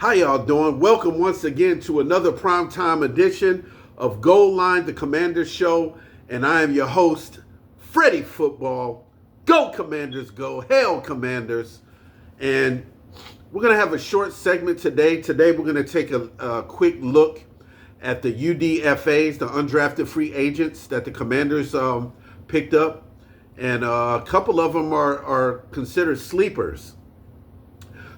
How y'all doing? Welcome once again to another primetime edition of Goal Line, the Commanders Show. And I am your host, Freddie Football. Go Commanders, go. Hail Commanders. And we're going to have a short segment today. Today we're going to take a quick look at the UDFAs, the undrafted free agents that the Commanders picked up. And a couple of them are considered sleepers.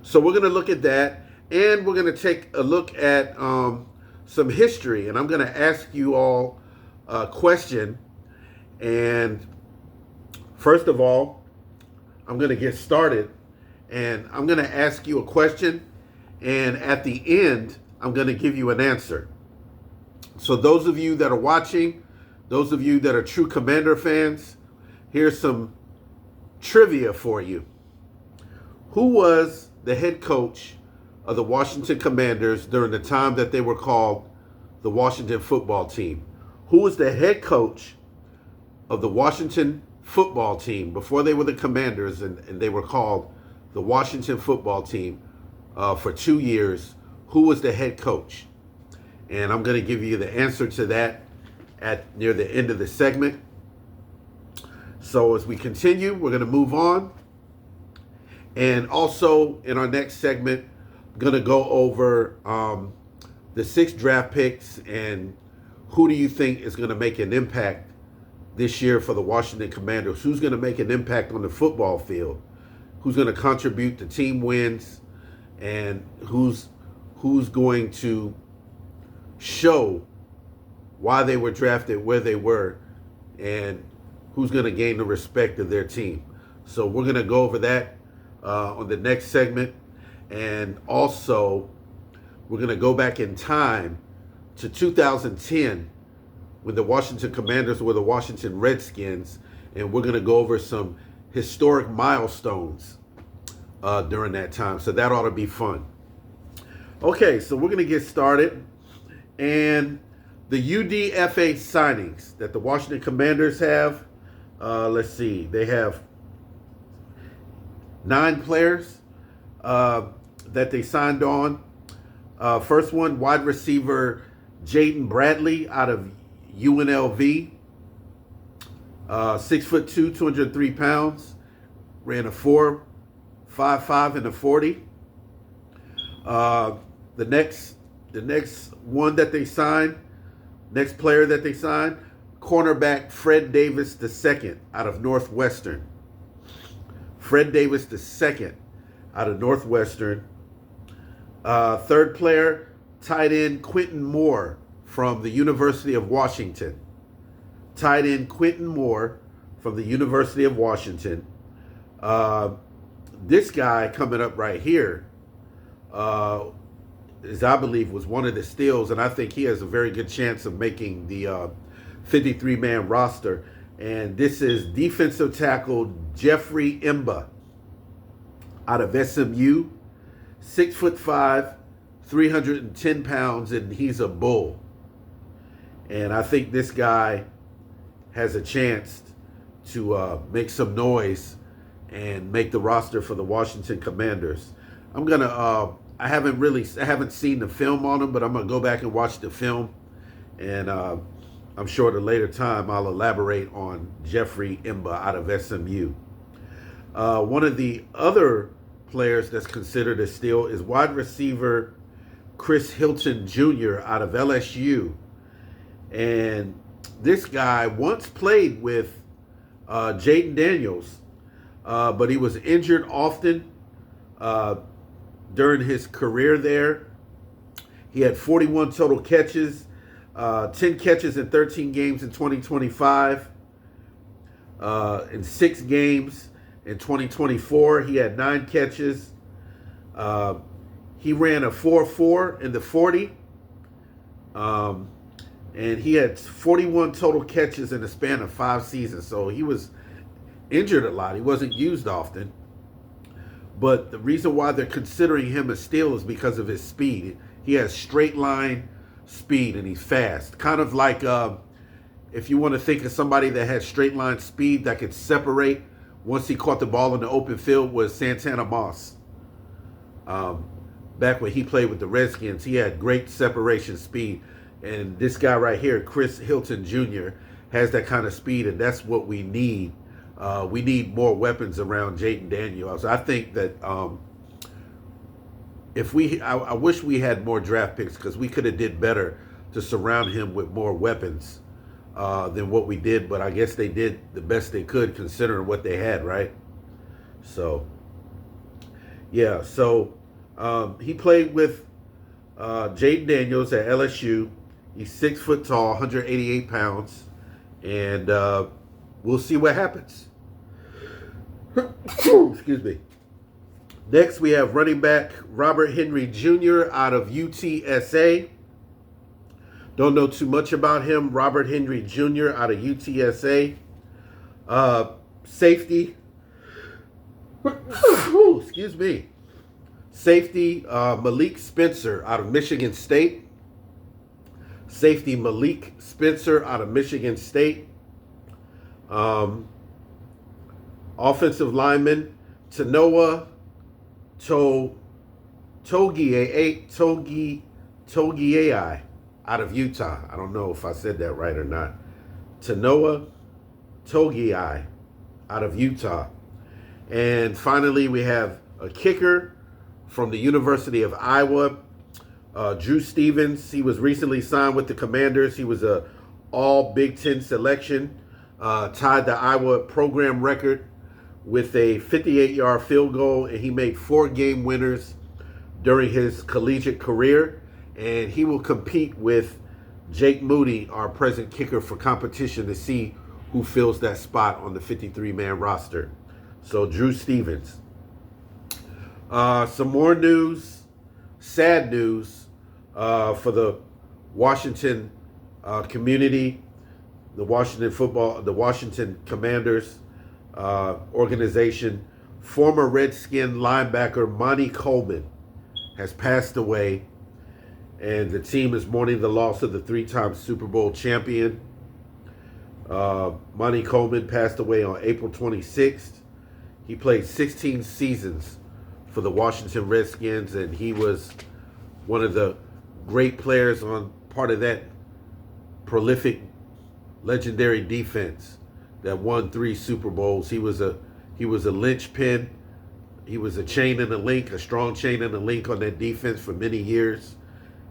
So we're going to look at that. And we're going to take a look at some history. And I'm going to ask you all a question. And first of all, I'm going to get started. And I'm going to ask you a question. And at the end, I'm going to give you an answer. So those of you that are watching, those of you that are true Commander fans, here's some trivia for you. Who was the head coach of the Washington Commanders during the time that they were called the Washington football team? Who was the head coach of the Washington football team before they were the Commanders and they were called the Washington football team for 2 years? Who was the head coach? And I'm going to give you the answer to that at near the end of the segment. So as we continue, we're going to move on. And also in our next segment, going to go over the 6 draft picks and who do you think is going to make an impact this year for the Washington Commanders? Who's going to make an impact on the football field? Who's going to contribute to team wins? And who's going to show why they were drafted where they were and who's going to gain the respect of their team? So we're going to go over that on the next segment. And also, we're going to go back in time to 2010 when the Washington Commanders were the Washington Redskins. And we're going to go over some historic milestones during that time. So that ought to be fun. Okay, so we're going to get started. And the UDFA signings that the Washington Commanders have, let's see, they have 9 players that they signed on. First one, wide receiver Jaden Bradley out of UNLV. 6'2", 203 pounds. Ran a 4.55 in the 40. The next one that they signed, next player that they signed, cornerback Fred Davis II out of Northwestern. Fred Davis II out of Northwestern. Third player, tight end Quentin Moore from the University of Washington. Tight end Quentin Moore from the University of Washington. This guy coming up right here, is I believe was one of the steals, and I think he has a very good chance of making the 53-man roster. And this is defensive tackle Jeffrey Imba out of SMU, 6'5", 310 pounds, and he's a bull. And I think this guy has a chance to make some noise and make the roster for the Washington Commanders. I haven't seen the film on him, but I'm gonna go back and watch the film, and I'm sure at a later time I'll elaborate on Jeffrey Imba out of SMU. One of the other players that's considered a steal is wide receiver Chris Hilton Jr. out of LSU. And this guy once played with Jaden Daniels, but he was injured often during his career there. He had 41 total catches, 10 catches in 13 games in 2025. In 6 games in 2024, he had 9 catches. He ran a 4.4 in the 40. And he had 41 total catches in the span of 5 seasons. So he was injured a lot. He wasn't used often. But the reason why they're considering him a steal is because of his speed. He has straight line speed and he's fast. Kind of like if you want to think of somebody that had straight line speed that could separate once he caught the ball in the open field, was Santana Moss. back when he played with the Redskins. He had great separation speed. And this guy right here, Chris Hilton Jr., has that kind of speed, and that's what we need. We need more weapons around Jaden Daniels. I think that I wish we had more draft picks, because we could have did better to surround him with more weapons than what we did. But I guess they did the best they could considering what they had, right? So, yeah. So he played with Jaden Daniels at LSU. He's 6 foot tall, 188 pounds, and we'll see what happens. Excuse me. Next, we have running back Robert Henry Jr. out of UTSA. Don't know too much about him. Robert Henry Jr. out of UTSA. Safety. Excuse me. Safety Malik Spencer out of Michigan State. Safety Malik Spencer out of Michigan State. Offensive lineman Tanoa Togiai out of Utah. I don't know if I said that right or not. Tanoa Togiai out of Utah. And finally, we have a kicker from the University of Iowa, Drew Stevens. He was recently signed with the Commanders. He was a all Big Ten selection, tied the Iowa program record with a 58-yard field goal, and he made 4 game winners during his collegiate career. And he will compete with Jake Moody, our present kicker, for competition to see who fills that spot on the 53-man roster. So Drew Stevens. Some more news, sad news for the Washington community, the Washington Commanders organization. Former Redskin linebacker Monty Coleman has passed away, and the team is mourning the loss of the 3-time Super Bowl champion. Monty Coleman passed away on April 26th. He played 16 seasons for the Washington Redskins, and he was one of the great players on part of that prolific, legendary defense that won 3 Super Bowls. He was a linchpin. He was a chain and a link, a strong chain and a link on that defense for many years.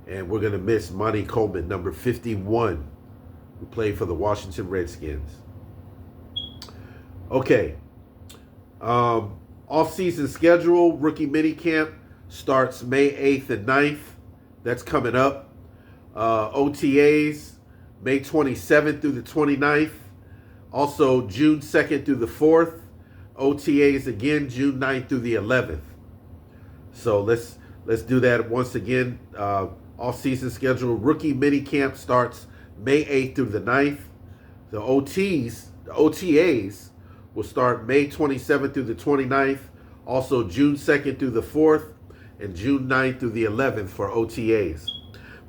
And we're going to miss Monty Coleman, number 51, who played for the Washington Redskins. Okay. Off-season schedule, rookie minicamp starts May 8th and 9th. That's coming up. OTAs, May 27th through the 29th. Also, June 2nd through the 4th. OTAs again, June 9th through the 11th. So let's do that once again. Off-season schedule, rookie minicamp starts May 8th through the 9th. The OTAs will start May 27th through the 29th. Also, June 2nd through the 4th. And June 9th through the 11th for OTAs.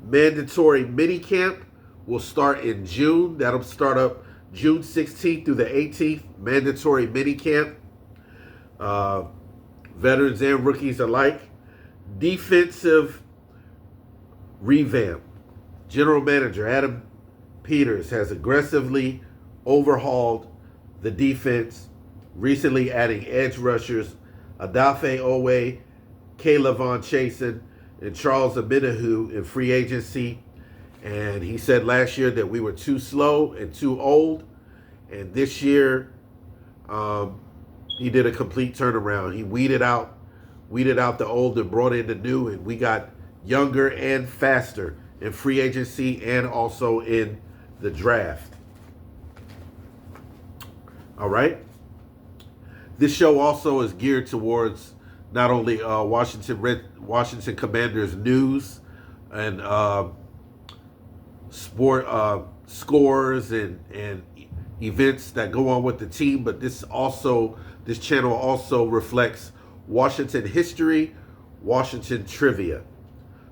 Mandatory minicamp will start in June. That'll start up June 16th through the 18th. Mandatory minicamp. Veterans and rookies alike. Defensive revamp. General Manager Adam Peters has aggressively overhauled the defense, recently adding edge rushers Adafe Owe, Kaylavon Chasen, and Charles Aminahu in free agency. And he said last year that we were too slow and too old. And this year, he did a complete turnaround. He weeded out the old and brought in the new, and we got younger and faster in free agency and also in the draft. All right. This show also is geared towards not only Washington Commanders news and sport scores and events that go on with the team, but this channel also reflects Washington history, Washington trivia.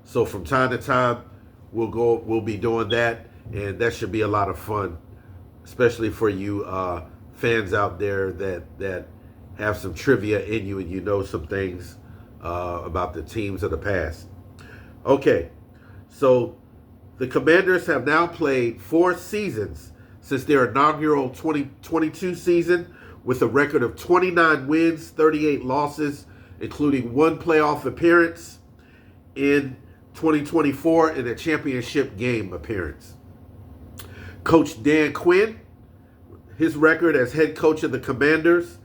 So from time to time, we'll be doing that, and that should be a lot of fun, especially for you fans out there that have some trivia in you and you know some things about the teams of the past. Okay, so the Commanders have now played 4 seasons since their inaugural 2022 season, with a record of 29 wins, 38 losses, including 1 playoff appearance in 2024 and a championship game appearance. Coach Dan Quinn, his record as head coach of the Commanders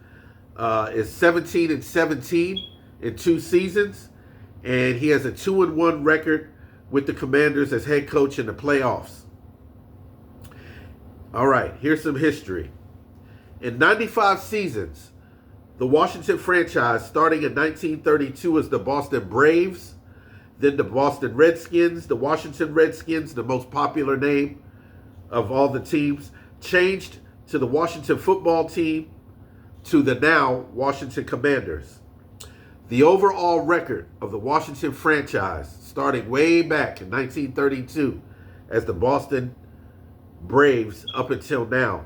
is 17-17 in 2 seasons, and he has a 2-1 record with the Commanders as head coach in the playoffs. All right, here's some history. In 95 seasons, the Washington franchise, starting in 1932 as the Boston Braves, then the Boston Redskins, the Washington Redskins, the most popular name of all the teams, changed to the Washington football team, to the now Washington Commanders. The overall record of the Washington franchise, starting way back in 1932 as the Boston Braves up until now,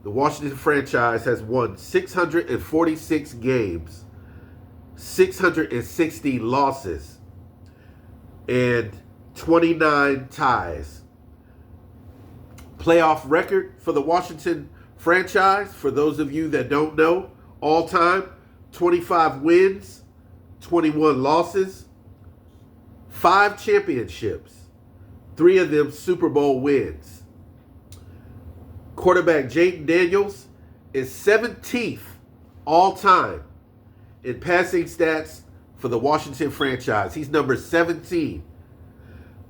the Washington franchise has won 646 games, 660 losses, and 29 ties. Playoff record for the Washington franchise, for those of you that don't know, all time, 25 wins, 21 losses, 5 championships, 3 of them Super Bowl wins. Quarterback Jayden Daniels is 17th all time in passing stats for the Washington franchise. He's number 17.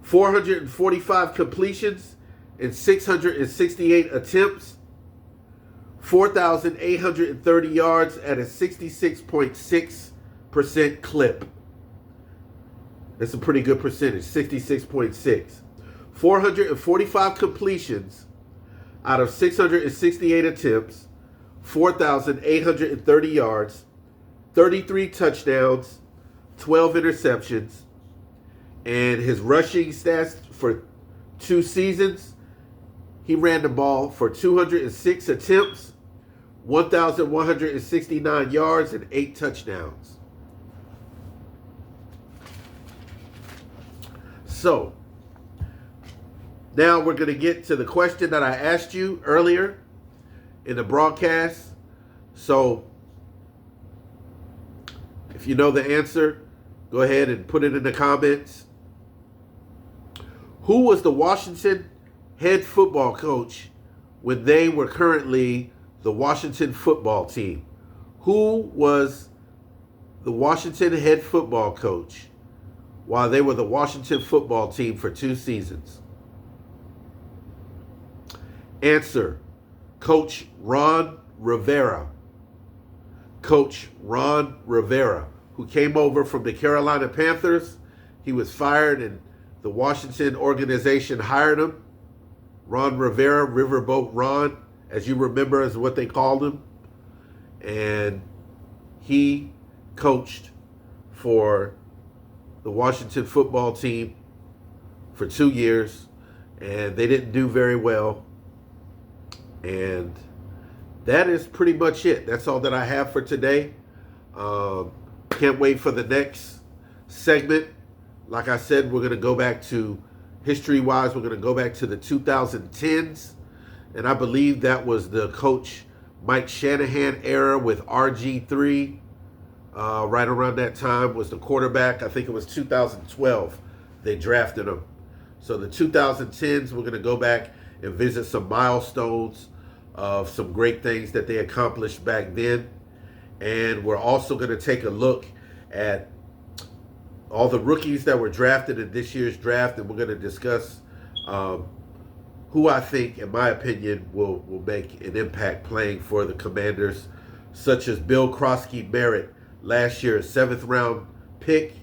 445 completions and 668 attempts, 4,830 yards at a 66.6% clip. That's a pretty good percentage, 66.6. 445 completions out of 668 attempts, 4,830 yards, 33 touchdowns, 12 interceptions, and his rushing stats for 2 seasons, he ran the ball for 206 attempts, 1,169 yards, and 8 touchdowns. So, now we're going to get to the question that I asked you earlier in the broadcast. So, if you know the answer, go ahead and put it in the comments. Who was the Washington head football coach when they were currently the Washington football team? Who was the Washington head football coach while they were the Washington football team for 2 seasons? Answer: Coach Ron Rivera. Coach Ron Rivera, who came over from the Carolina Panthers. He was fired and the Washington organization hired him. Ron Rivera, Riverboat Ron, as you remember, is what they called him. And he coached for the Washington football team for 2 years, and they didn't do very well. And that is pretty much it. That's all that I have for today. Can't wait for the next segment. Like I said, we're going to go back to, history-wise, we're going to go back to the 2010s. And I believe that was the coach Mike Shanahan era with RG3. Right around that time was the quarterback. I think it was 2012 they drafted him. So the 2010s, we're going to go back and visit some milestones of some great things that they accomplished back then. And we're also going to take a look at all the rookies that were drafted in this year's draft, and we're going to discuss who I think, in my opinion, will make an impact playing for the Commanders, such as Bill Krosky-Barrett, last year's 7th round pick,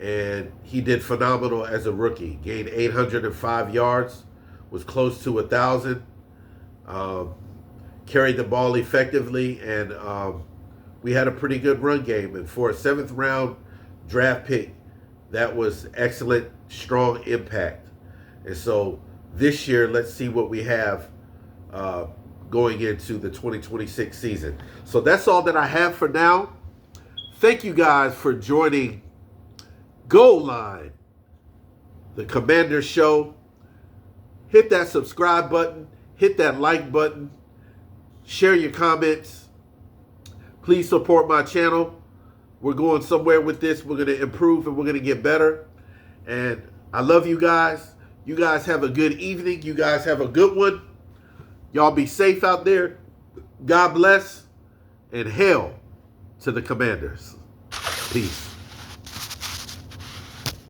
and he did phenomenal as a rookie. Gained 805 yards, was close to 1,000, carried the ball effectively, and we had a pretty good run game. And for a 7th round draft pick, that was excellent, strong impact. And so this year, let's see what we have going into the 2026 season. So that's all that I have for now. Thank you guys for joining Goal Line, the Commander Show. Hit that subscribe button. Hit that like button. Share your comments. Please support my channel. We're going somewhere with this. We're going to improve and we're going to get better. And I love you guys. You guys have a good evening. You guys have a good one. Y'all be safe out there. God bless. And hail to the Commanders. Peace.